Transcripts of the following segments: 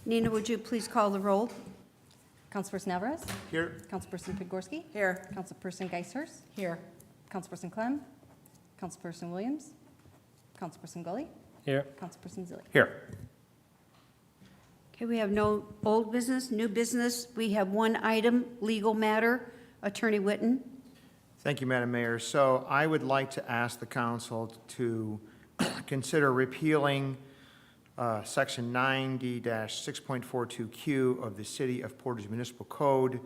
Nina, would you please call the roll? Councilperson Alvarez? Here. Councilperson Pigorski? Here. Councilperson Geisers? Here. Councilperson Clem? Councilperson Williams? Councilperson Gully? Here. Councilperson Zilli? Here. Okay, we have no old business, new business. We have one item, legal matter. Attorney Witten. Thank you, Madam Mayor. So I would like to ask the council to consider repealing Section 90-6.42Q of the City of Portage Municipal Code.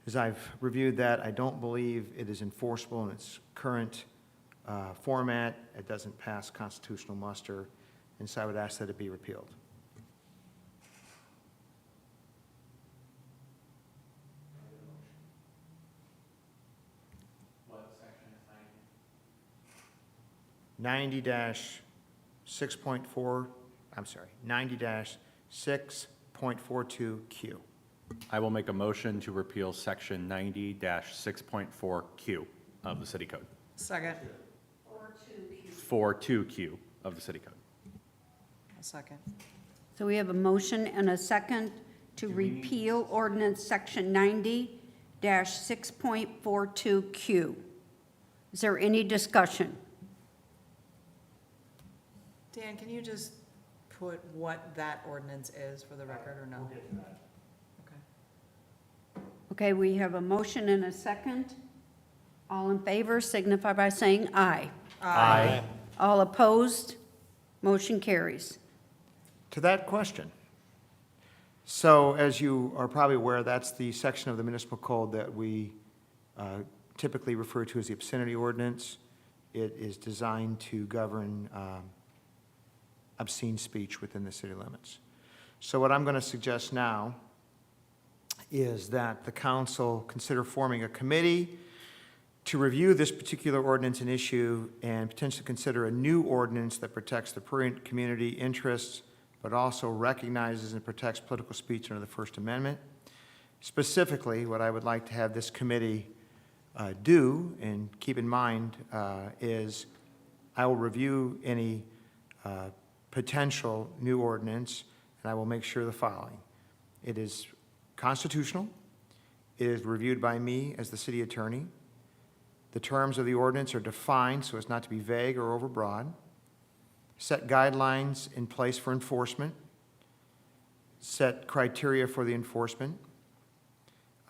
As I've reviewed that, I don't believe it is enforceable in its current format. It doesn't pass constitutional muster, and so I would ask that it be repealed. What section is 90-6.4, I'm sorry, 90-6.42Q. I will make a motion to repeal section 90-6.4Q of the city code. Second. 42Q of the city code. A second. So we have a motion and a second to repeal ordinance section 90-6.42Q. Is there any discussion? Dan, can you just put what that ordinance is for the record, or no? Okay. Okay, we have a motion and a second. All in favor signify by saying aye. Aye. All opposed, motion carries. To that question, so as you are probably aware, that's the section of the municipal code that we typically refer to as the obscenity ordinance. It is designed to govern obscene speech within the city limits. So what I'm going to suggest now is that the council consider forming a committee to review this particular ordinance and issue and potentially consider a new ordinance that protects the prurient community interests, but also recognizes and protects political speech under the First Amendment. Specifically, what I would like to have this committee do, and keep in mind, is I will review any potential new ordinance, and I will make sure the following. It is constitutional. It is reviewed by me as the city attorney. The terms of the ordinance are defined so as not to be vague or overbroad. Set guidelines in place for enforcement. Set criteria for the enforcement.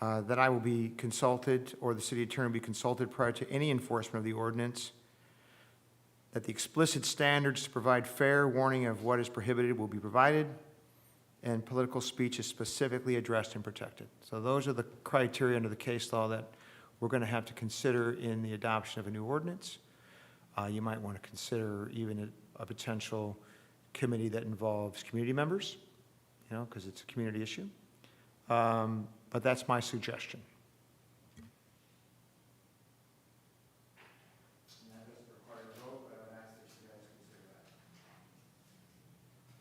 That I will be consulted, or the city attorney will be consulted prior to any enforcement of the ordinance. That the explicit standards to provide fair warning of what is prohibited will be provided, and political speech is specifically addressed and protected. So those are the criteria under the case law that we're going to have to consider in the adoption of a new ordinance. You might want to consider even a potential committee that involves community members, because it's a community issue. But that's my suggestion.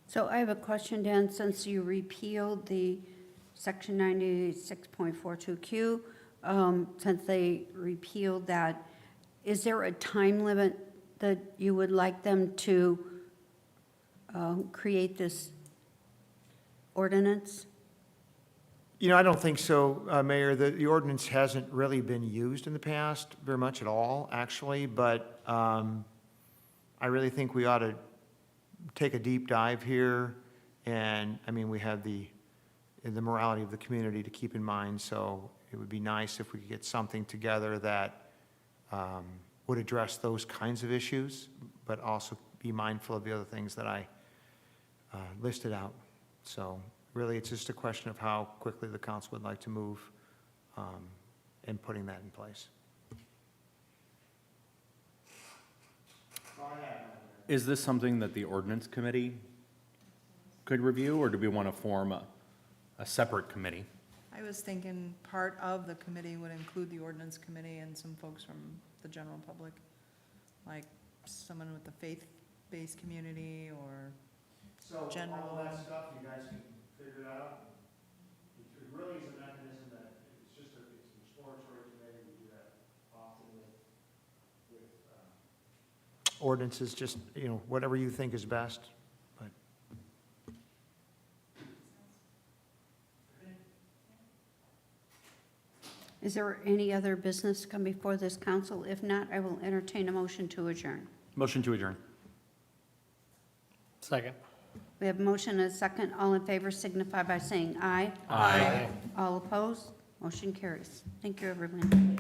So I have a question, Dan, since you repealed the section 96.42Q, since they repealed that, is there a time limit that you would like them to create this ordinance? I don't think so, Mayor. The ordinance hasn't really been used in the past very much at all, actually, but I really think we ought to take a deep dive here, and, we have the morality of the community to keep in mind, so it would be nice if we could get something together that would address those kinds of issues, but also be mindful of the other things that I listed out. So really, it's just a question of how quickly the council would like to move in putting that in place. Is this something that the ordinance committee could review, or do we want to form a separate committee? I was thinking part of the committee would include the ordinance committee and some folks from the general public, like someone with the faith-based community or general. All that stuff, you guys can figure it out. It really is a mechanism that, it's an exploratory committee. We do that often with ordinances, just, whatever you think is best. But Is there any other business to come before this council? If not, I will entertain a motion to adjourn. Motion to adjourn. Second. We have a motion and a second. All in favor signify by saying aye. Aye. All opposed? Motion carries. Thank you, everyone.